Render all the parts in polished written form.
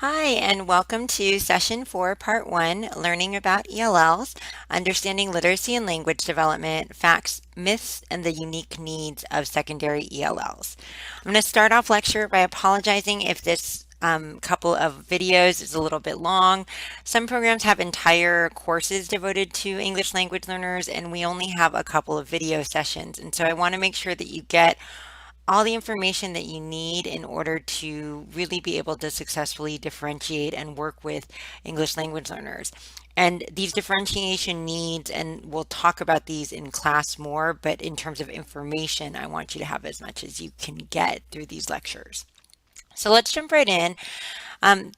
Hi, and welcome to Session 4, Part 1, Learning about ELLs, Understanding Literacy and Language Development, Facts, Myths, and the Unique Needs of Secondary ELLs. I'm going to start off lecture by apologizing if this couple of videos is a little bit long. Some programs have entire courses devoted to English language learners, and we only have a couple of video sessions. And so I want to make sure that you get all the information that you need in order to really be able to successfully differentiate and work with English language learners. And these differentiation needs, and we'll talk about these in class more, but in terms of information, I want you to have as much as you can get through these lectures. So let's jump right in.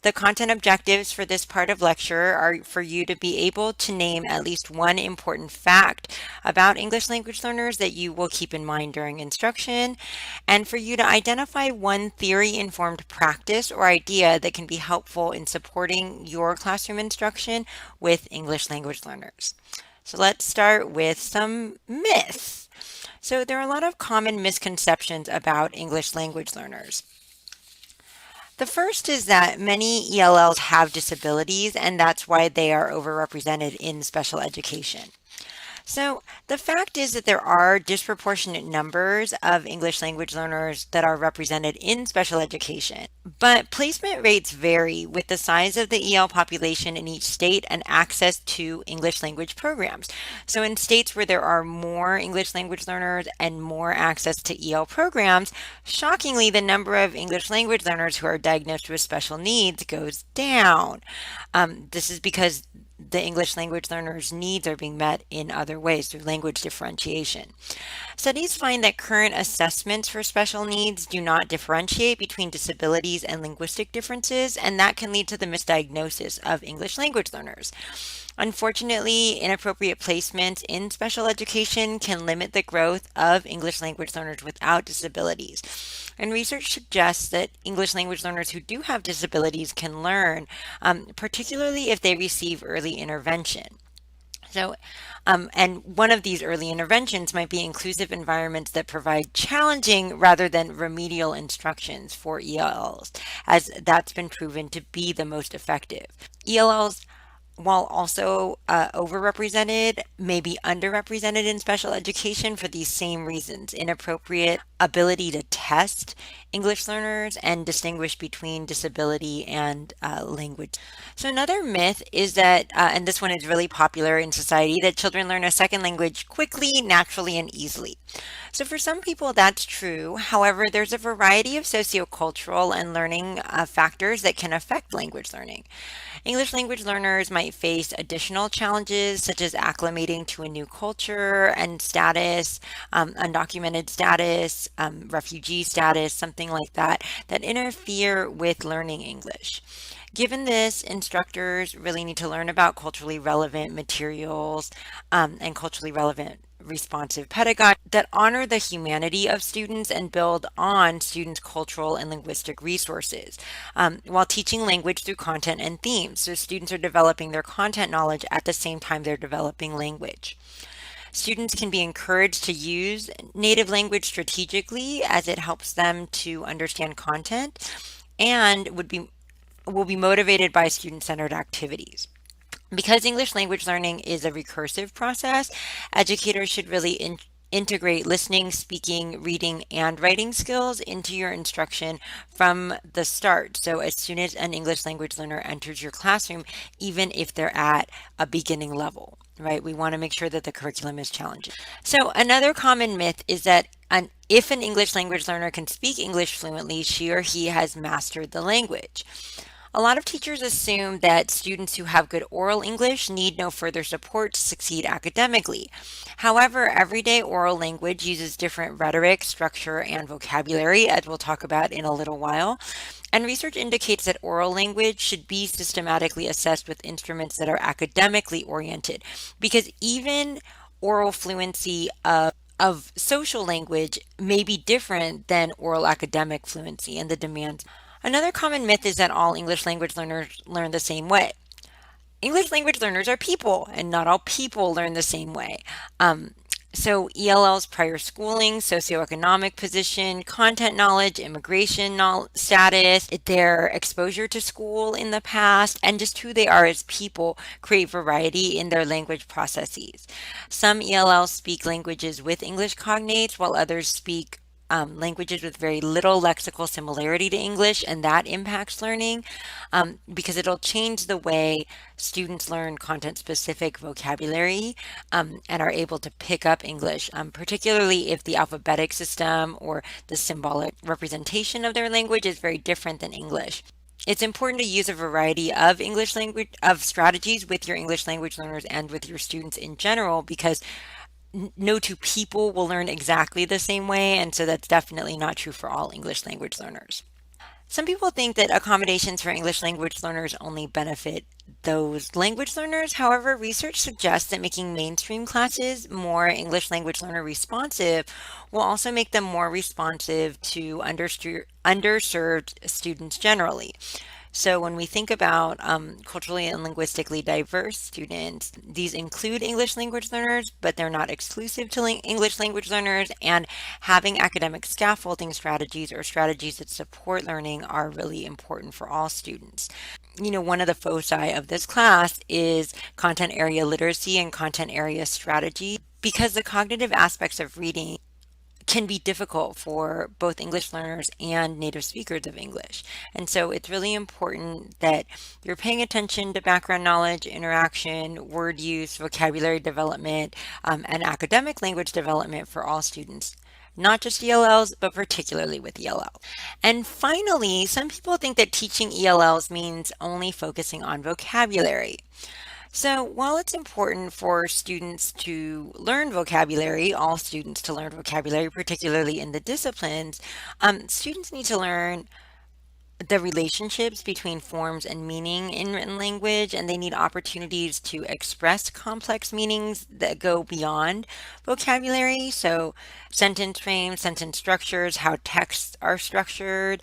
The content objectives for this part of lecture are for you to be able to name at least one important fact about English language learners that you will keep in mind during instruction, and for you to identify one theory-informed practice or idea that can be helpful in supporting your classroom instruction with English language learners. So let's start with some myths. So there are a lot of common misconceptions about English language learners. The first is that many ELLs have disabilities, and that's why they are overrepresented in special education. So the fact is that there are disproportionate numbers of English language learners that are represented in special education, but placement rates vary with the size of the EL population in each state and access to English language programs. So in states where there are more English language learners and more access to EL programs, shockingly, the number of English language learners who are diagnosed with special needs goes down. This is because the English language learners' needs are being met in other ways through language differentiation. Studies find that current assessments for special needs do not differentiate between disabilities and linguistic differences, and that can lead to the misdiagnosis of English language learners. Unfortunately, inappropriate placements in special education can limit the growth of English language learners without disabilities. And research suggests that English language learners who do have disabilities can learn, particularly if they receive early intervention. So, and one of these early interventions might be inclusive environments that provide challenging rather than remedial instructions for ELLs, as that's been proven to be the most effective. ELLs, while also overrepresented, may be underrepresented in special education for these same reasons: inappropriate ability to test English learners and distinguish between disability and language. So another myth is that, and this one is really popular in society, that children learn a second language quickly, naturally, and easily. So for some people, that's true. However, there's a variety of sociocultural and learning factors that can affect language learning. English language learners might face additional challenges such as acclimating to a new culture and status, undocumented status, refugee status, something like that, that interfere with learning English. Given this, instructors really need to learn about culturally relevant materials and culturally relevant responsive pedagogy that honor the humanity of students and build on students' cultural and linguistic resources while teaching language through content and themes. So students are developing their content knowledge at the same time they're developing language. Students can be encouraged to use native language strategically as it helps them to understand content and will be motivated by student-centered activities. Because English language learning is a recursive process, educators should really integrate listening, speaking, reading, and writing skills into your instruction from the start. So as soon as an English language learner enters your classroom, even if they're at a beginning level, right? We want to make sure that the curriculum is challenging. So another common myth is that if an English language learner can speak English fluently, she or he has mastered the language. A lot of teachers assume that students who have good oral English need no further support to succeed academically. However, everyday oral language uses different rhetoric, structure, and vocabulary, as we'll talk about in a little while. And research indicates that oral language should be systematically assessed with instruments that are academically oriented, because even oral fluency of social language may be different than oral academic fluency and the demands. Another common myth is that all English language learners learn the same way. English language learners are people, and not all people learn the same way. So ELL's prior schooling, socioeconomic position, content knowledge, status, their exposure to school in the past, and just who they are as people create variety in their language processes. Some ELLs speak languages with English cognates, while others speak languages with very little lexical similarity to English, and that impacts learning because it'll change the way students learn content specific vocabulary and are able to pick up English, particularly if the alphabetic system or the symbolic representation of their language is very different than English. It's important to use a variety of English language of strategies with your English language learners and with your students in general because no two people will learn exactly the same way, and so that's definitely not true for all English language learners. Some people think that accommodations for English language learners only benefit those language learners. However, research suggests that making mainstream classes more English language learner responsive will also make them more responsive to underserved students generally. So when we think about culturally and linguistically diverse students, these include English language learners, but they're not exclusive to English language learners. And having academic scaffolding strategies or strategies that support learning are really important for all students. One of the foci of this class is content area literacy and content area strategy because the cognitive aspects of reading can be difficult for both English learners and native speakers of English. And so it's really important that you're paying attention to background knowledge, interaction, word use, vocabulary development, and academic language development for all students. Not just ELLs, but particularly with ELL. And finally, some people think that teaching ELLs means only focusing on vocabulary. So, while it's important for students to learn vocabulary, all students to learn vocabulary, particularly in the disciplines, students need to learn the relationships between forms and meaning in written language, and they need opportunities to express complex meanings that go beyond vocabulary. So, sentence frames, sentence structures, how texts are structured.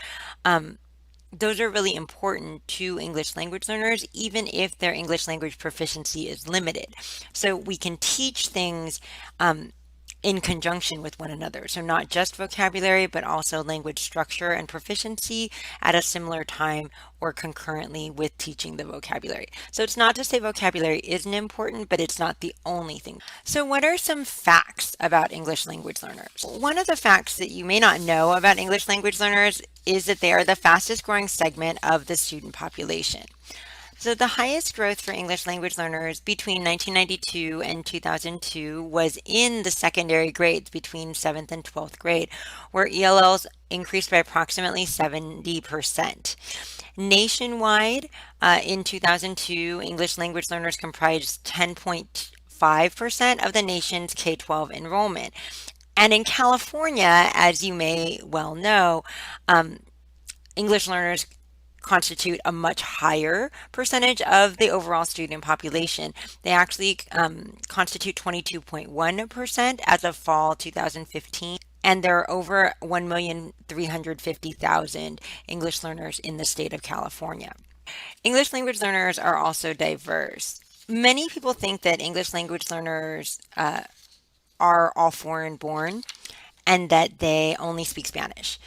Those are really important to English language learners, even if their English language proficiency is limited. So we can teach things in conjunction with one another. So not just vocabulary, but also language structure and proficiency at a similar time or concurrently with teaching the vocabulary. So it's not to say vocabulary isn't important, but it's not the only thing. So what are some facts about English language learners? One of the facts that you may not know about English language learners is that they are the fastest growing segment of the student population. So the highest growth for English language learners between 1992 and 2002 was in the secondary grades between 7th and 12th grade, where ELLs increased by approximately 70%. Nationwide, in 2002, English language learners comprised 10.5% of the nation's K-12 enrollment. And in California, as you may well know, English learners constitute a much higher percentage of the overall student population. They actually constitute 22.1% as of fall 2015, and there are over 1,350,000 English learners in the state of California. English language learners are also diverse. Many people think that English language learners are all foreign born and that they only speak Spanish.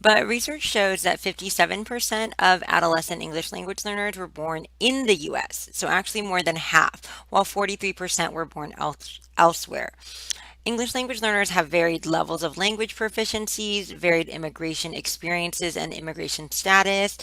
But research shows that 57% of adolescent English language learners were born in the US, so actually more than half, while 43% were born elsewhere. English language learners have varied levels of language proficiencies, varied immigration experiences and immigration status,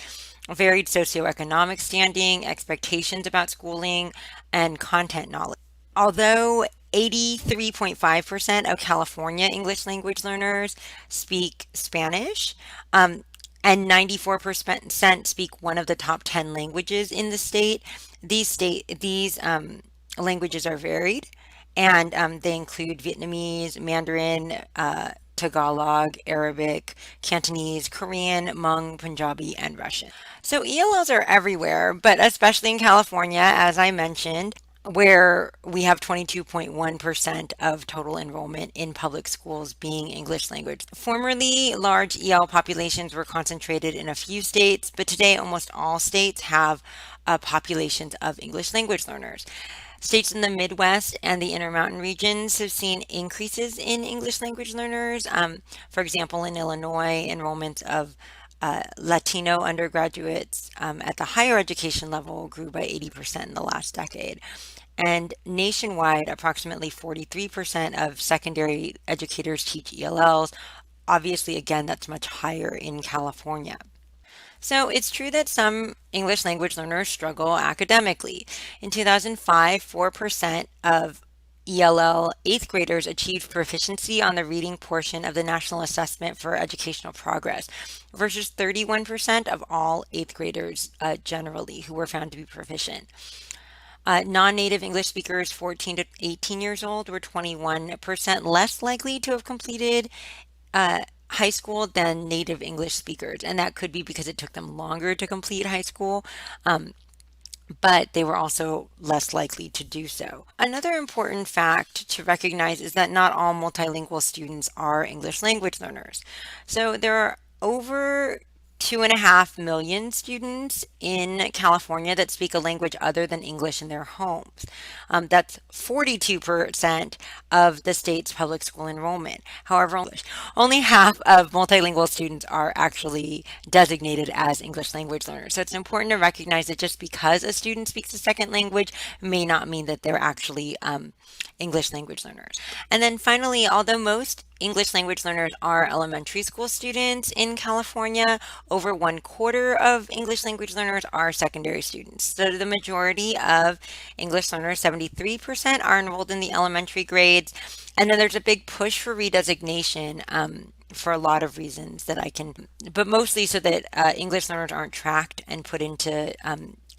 varied socioeconomic standing, expectations about schooling, and content knowledge. Although 83.5% of California English language learners speak Spanish, and 94% speak one of the top 10 languages in the state. These languages are varied, and they include Vietnamese, Mandarin, Tagalog, Arabic, Cantonese, Korean, Hmong, Punjabi, and Russian. So ELLs are everywhere, but especially in California, as I mentioned, where we have 22.1% of total enrollment in public schools being English language. Formerly, large EL populations were concentrated in a few states, but today almost all states have populations of English language learners. States in the Midwest and the Intermountain regions have seen increases in English language learners. For example, in Illinois, enrollment of Latino undergraduates at the higher education level grew by 80% in the last decade. And nationwide, approximately 43% of secondary educators teach ELLs. Obviously, again, that's much higher in California. So it's true that some English language learners struggle academically. In 2005, 4% of ELL eighth graders achieved proficiency on the reading portion of the National Assessment for Educational Progress versus 31% of all eighth graders generally who were found to be proficient. Non-native English speakers 14 to 18 years old were 21% less likely to have completed high school than native English speakers. And that could be because it took them longer to complete high school, but they were also less likely to do so. Another important fact to recognize is that not all multilingual students are English language learners. So there are over 2.5 million students in California that speak a language other than English in their homes. That's 42% of the state's public school enrollment. However, only half of multilingual students are actually designated as English language learners. So it's important to recognize that just because a student speaks a second language may not mean that they're actually English language learners. And then finally, although most English language learners are elementary school students in California, over 1/4 of English language learners are secondary students. So the majority of English learners, 73%, are enrolled in the elementary grades. And then there's a big push for redesignation for a lot of reasons that I can, but mostly so that English learners aren't tracked and put into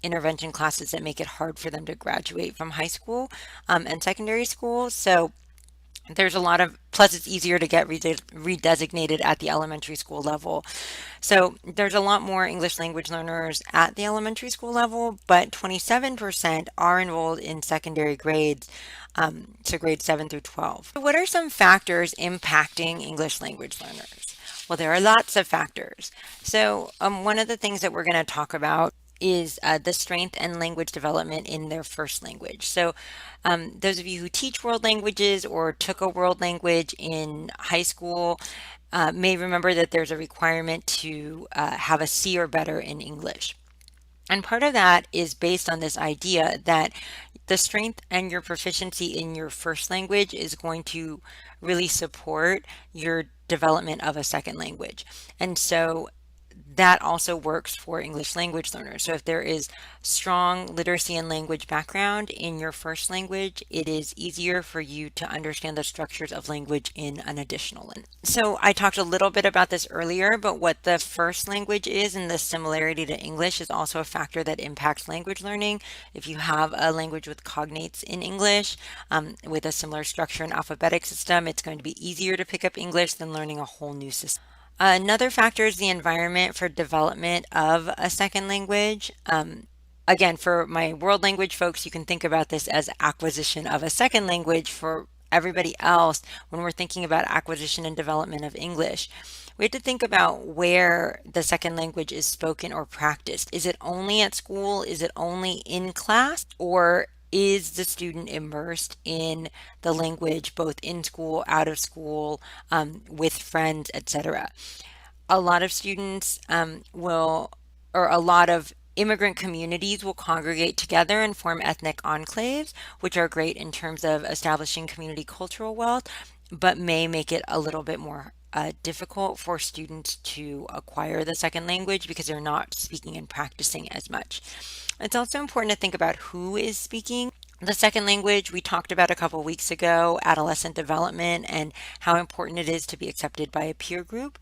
intervention classes that make it hard for them to graduate from high school and secondary school. So there's a lot of, plus it's easier to get redesignated at the elementary school level. So there's a lot more English language learners at the elementary school level, but 27% are enrolled in secondary grades, so grades 7 through 12. So what are some factors impacting English language learners? Well, there are lots of factors. So one of the things that we're going to talk about is the strength and language development in their first language. So those of you who teach world languages or took a world language in high school may remember that there's a requirement to have a C or better in English. And part of that is based on this idea that the strength and your proficiency in your first language is going to really support your development of a second language. And so that also works for English language learners. So if there is strong literacy and language background in your first language, it is easier for you to understand the structures of language in an additional language. So I talked a little bit about this earlier, but what the first language is and the similarity to English is also a factor that impacts language learning. If you have a language with cognates in English, with a similar structure and alphabetic system, it's going to be easier to pick up English than learning a whole new system. Another factor is the environment for development of a second language. Again, for my world language folks, you can think about this as acquisition of a second language. For everybody else, when we're thinking about acquisition and development of English, we have to think about where the second language is spoken or practiced. Is it only at school? Is it only in class? Or is the student immersed in the language both in school, out of school, with friends, etc.? A lot of students or a lot of immigrant communities will congregate together and form ethnic enclaves, which are great in terms of establishing community cultural wealth, but may make it a little bit more difficult for students to acquire the second language because they're not speaking and practicing as much. It's also important to think about who is speaking the second language. We talked about a couple weeks ago, adolescent development and how important it is to be accepted by a peer group.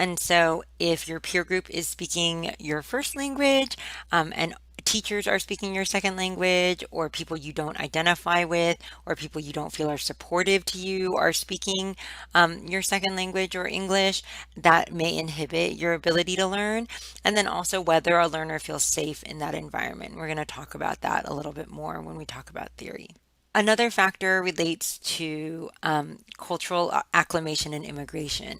And so if your peer group is speaking your first language, and teachers are speaking your second language, or people you don't identify with, or people you don't feel are supportive to you are speaking your second language or English, that may inhibit your ability to learn. And then also whether a learner feels safe in that environment. We're going to talk about that a little bit more when we talk about theory. Another factor relates to cultural acclimation and immigration.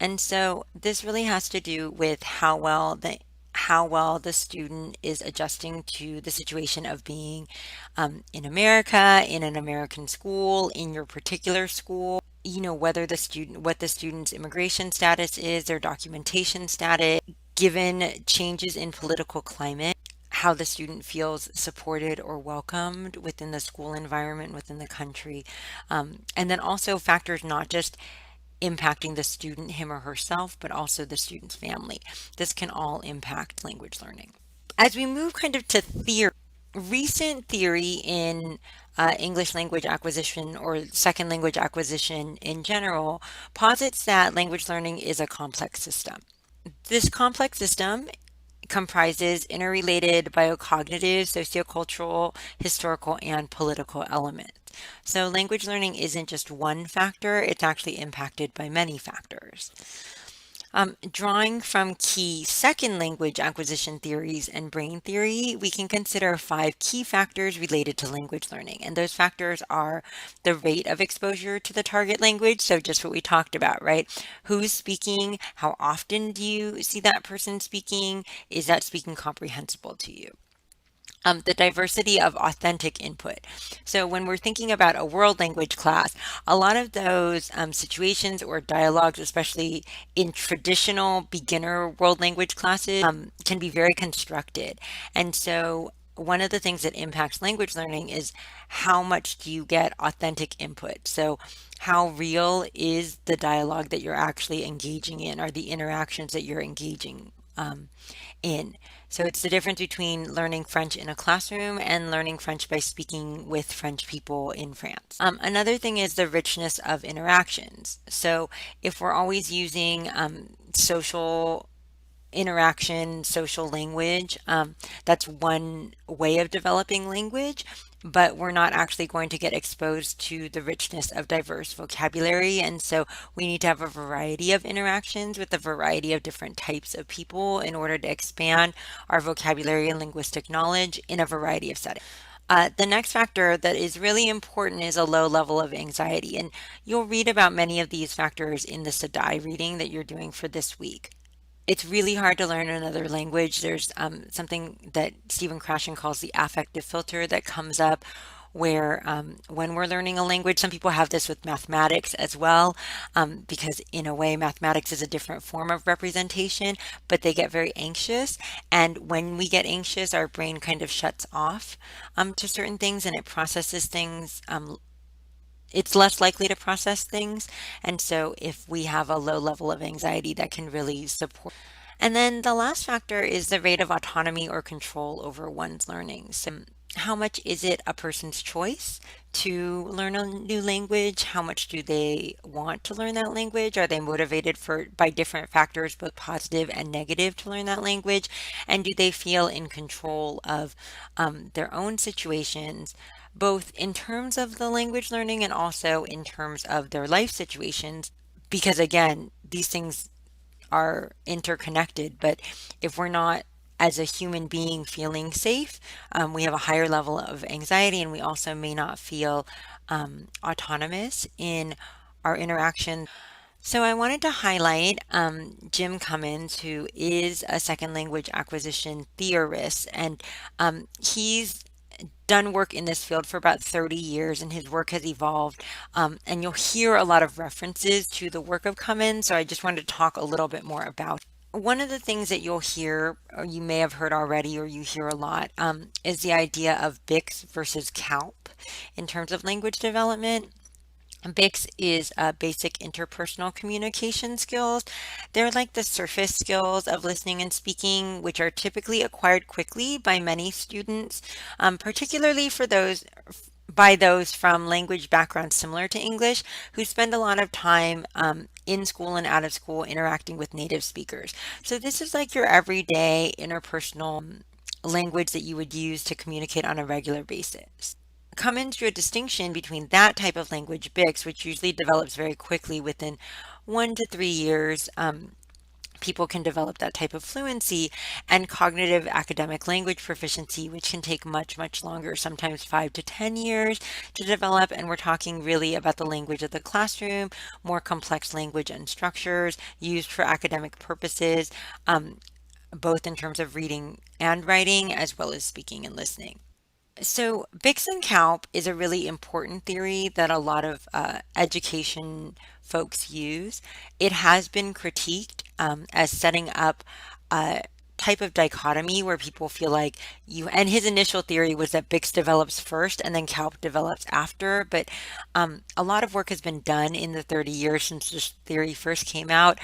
And so this really has to do with how well the how well the student is adjusting to the situation of being in America, in an American school, in your particular school, whether what the student's immigration status is, their documentation status, given changes in political climate, how the student feels supported or welcomed within the school environment, within the country. And then also factors not just impacting the student, him or herself, but also the student's family. This can all impact language learning. As we move kind of to theory, recent theory in English language acquisition or second language acquisition in general posits that language learning is a complex system. This complex system comprises interrelated biocognitive, sociocultural, historical, and political elements. So language learning isn't just one factor, it's actually impacted by many factors. Drawing from key second language acquisition theories and brain theory, we can consider five key factors related to language learning. And those factors are the rate of exposure to the target language. So just what we talked about, right? Who's speaking? How often do you see that person speaking? Is that speaking comprehensible to you? The diversity of authentic input. So when we're thinking about a world language class, a lot of those situations or dialogues, especially in traditional beginner world language classes, can be very constructed. And so one of the things that impacts language learning is how much do you get authentic input? So how real is the dialogue that you're actually engaging in, or the interactions that you're engaging in. So it's the difference between learning French in a classroom and learning French by speaking with French people in France. Another thing is the richness of interactions. So if we're always using social interaction, social language. That's one way of developing language, but we're not actually going to get exposed to the richness of diverse vocabulary. And so we need to have a variety of interactions with a variety of different types of people in order to expand our vocabulary and linguistic knowledge in a variety of settings. The next factor that is really important is a low level of anxiety. And you'll read about many of these factors in the Sadai reading that you're doing for this week. It's really hard to learn another language. There's something that Stephen Krashen calls the affective filter that comes up where when we're learning a language, some people have this with mathematics as well, because in a way, mathematics is a different form of representation, but they get very anxious. And when we get anxious, our brain kind of shuts off to certain things and it processes things it's less likely to process things. And so if we have a low level of anxiety, that can really support. And then the last factor is the rate of autonomy or control over one's learning. So how much is it a person's choice to learn a new language? How much do they want to learn that language? Are they motivated by different factors, both positive and negative, to learn that language? And do they feel in control of their own situations, both in terms of the language learning and also in terms of their life situations? Because again, these things are interconnected, but if we're not as a human being feeling safe, we have a higher level of anxiety and we also may not feel autonomous in our interaction. So I wanted to highlight Jim Cummins, who is a second language acquisition theorist, and he's done work in this field for about 30 years and his work has evolved. And you'll hear a lot of references to the work of Cummins. So I just wanted to talk a little bit more about. One of the things that you'll hear, or you may have heard already, or you hear a lot, is the idea of BICS versus CALP in terms of language development. BICS is basic interpersonal communication skills. They're like the surface skills of listening and speaking, which are typically acquired quickly by many students, particularly for those from language backgrounds similar to English who spend a lot of time in school and out of school interacting with native speakers. So this is like your everyday interpersonal language that you would use to communicate on a regular basis. Cummins drew a distinction between that type of language, BICS, which usually develops very quickly within 1 to 3 years. People can develop that type of fluency, and cognitive academic language proficiency, which can take much, much longer, sometimes 5 to 10 years to develop. And we're talking really about the language of the classroom, more complex language and structures used for academic purposes. both in terms of reading and writing, as well as speaking and listening. So, Bix and Calp is a really important theory that a lot of education folks use. It has been critiqued as setting up a type of dichotomy where people feel like and his initial theory was that Bix develops first and then Calp develops after. But a lot of work has been done in the 30 years since this theory first came out.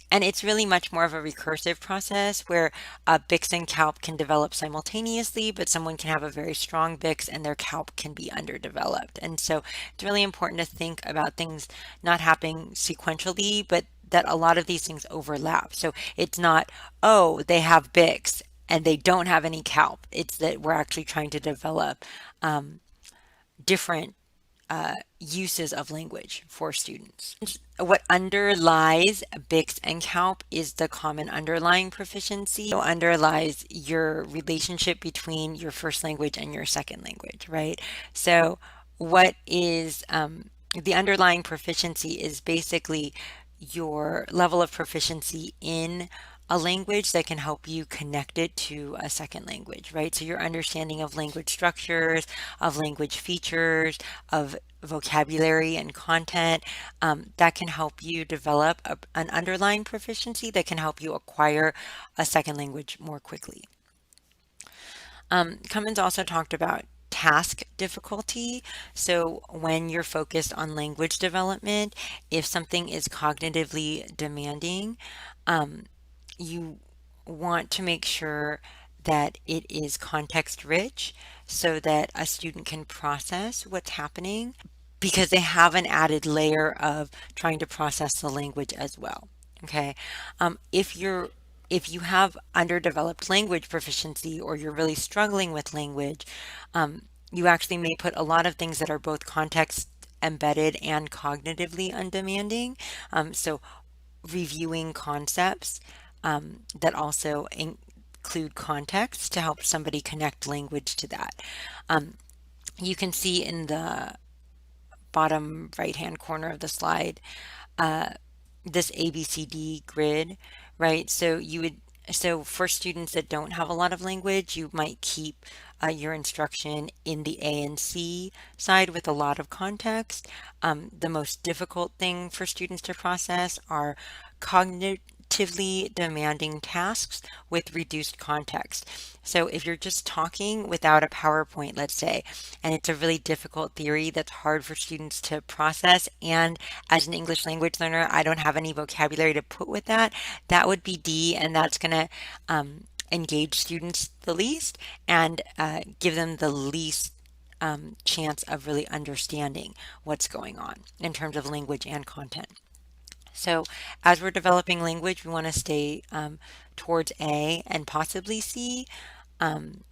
And it's really much more of a recursive process where Bix and Calp can develop simultaneously, but someone can have a very strong Bix and their Calp can be underdeveloped. And so it's really important to think about things not happening sequentially, but that a lot of these things overlap. So it's not, oh, they have Bix and they don't have any Calp. It's that we're actually trying to develop different uses of language for students. What underlies BICS and CALP is the common underlying proficiency. So underlies your relationship between your first language and your second language, right? So what is the underlying proficiency is basically your level of proficiency in a language that can help you connect it to a second language, right? So your understanding of language structures, of language features, of vocabulary and content, that can help you develop an underlying proficiency that can help you acquire a second language more quickly. Cummins also talked about task difficulty. So when you're focused on language development, if something is cognitively demanding, you want to make sure that it is context rich so that a student can process what's happening because they have an added layer of trying to process the language as well. Okay. If you have underdeveloped language proficiency or you're really struggling with language, you actually may put a lot of things that are both context embedded and cognitively undemanding. So reviewing concepts that also include context to help somebody connect language to that. You can see in the bottom right hand corner of the slide uh, this ABCD grid, right? So for students that don't have a lot of language, you might keep your instruction in the A and C side with a lot of context. The most difficult thing for students to process are cognitively demanding tasks with reduced context. So if you're just talking without a PowerPoint, let's say, and it's a really difficult theory that's hard for students to process, and as an English language learner, I don't have any vocabulary to put with that, that would be D, and that's going to engage students the least and give them the least chance of really understanding what's going on in terms of language and content. So as we're developing language, we want to stay towards A and possibly C. And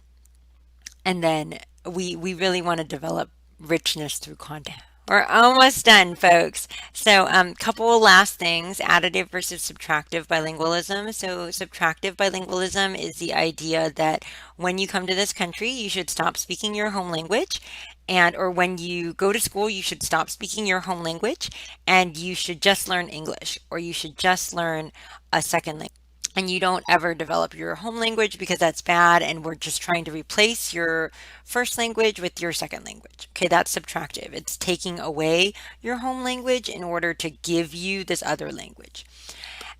then we really want to develop richness through content. We're almost done, folks. So, couple of last things, additive versus subtractive bilingualism. So, subtractive bilingualism is the idea that when you come to this country, you should stop speaking your home language, and or when you go to school, you should stop speaking your home language, and you should just learn English, or you should just learn a second language and you don't ever develop your home language because that's bad and we're just trying to replace your first language with your second language. Okay, that's subtractive. It's taking away your home language in order to give you this other language.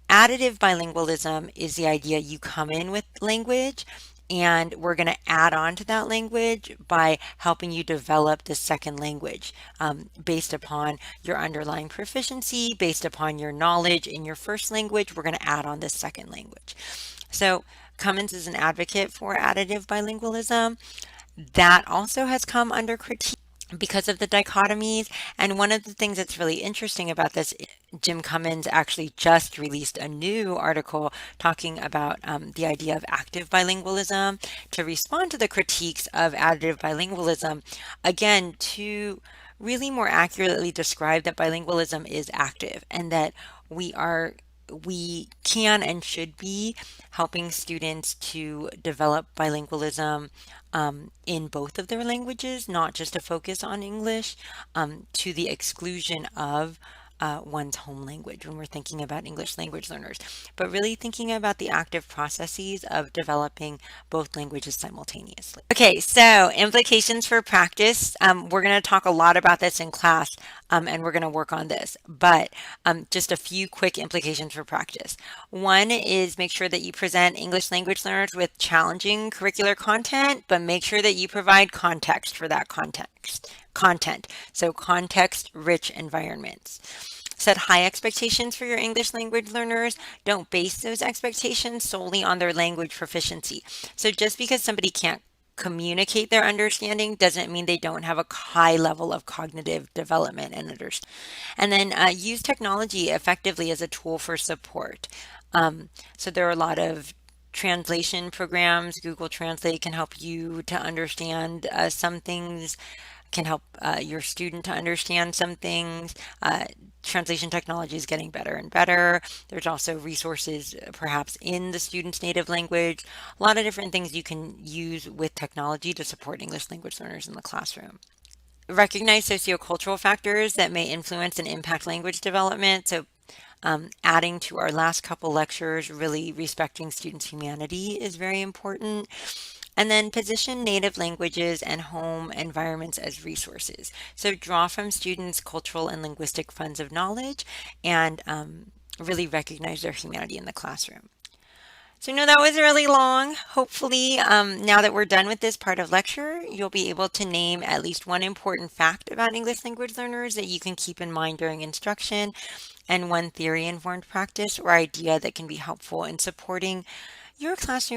Additive bilingualism is the idea you come in with language and we're going to add on to that language by helping you develop the second language based upon your underlying proficiency, based upon your knowledge in your first language. We're going to add on this second language. So Cummins is an advocate for additive bilingualism. That also has come under critique because of the dichotomies. And one of the things that's really interesting about this, Jim Cummins actually just released a new article talking about the idea of active bilingualism to respond to the critiques of additive bilingualism, again, to really more accurately describe that bilingualism is active and that we can and should be helping students to develop bilingualism in both of their languages, not just to focus on English, to the exclusion of one's home language when we're thinking about English language learners, but really thinking about the active processes of developing both languages simultaneously. Okay, so implications for practice. We're going to talk a lot about this in class, and we're going to work on this, but just a few quick implications for practice. One is make sure that you present English language learners with challenging curricular content, but make sure that you provide context for that content. So context-rich environments. Set high expectations for your English language learners. Don't base those expectations solely on their language proficiency. So just because somebody can't communicate their understanding doesn't mean they don't have a high level of cognitive development and understanding. And then use technology effectively as a tool for support. So there are a lot of translation programs. Google Translate can help you to understand some things, can help your student to understand some things. Translation technology is getting better and better. There's also resources perhaps in the student's native language. A lot of different things you can use with technology to support English language learners in the classroom. Recognize sociocultural factors that may influence and impact language development. So adding to our last couple lectures, really respecting students' humanity is very important. And then position native languages and home environments as resources. So draw from students' cultural and linguistic funds of knowledge and really recognize their humanity in the classroom. So I know that was really long. Hopefully, now that we're done with this part of lecture, you'll be able to name at least one important fact about English language learners that you can keep in mind during instruction, and one theory-informed practice or idea that can be helpful in supporting your classroom